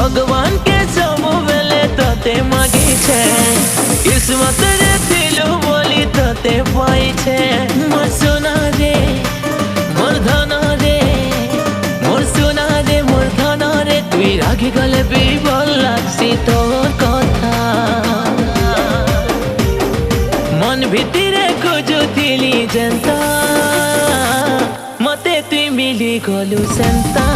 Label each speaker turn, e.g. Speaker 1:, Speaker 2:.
Speaker 1: भगवान के सब बेले तते मागी छे किस्मत रे थिलु बोली तते पाई छे मोर सोना रे मोर धना रे मोर सोना रे मोर धना रे तुई रागी गले बिबल लागसी तोर कथा मन भितरे खोजुथिली जेंता मते तुई मिली गलु सेंता।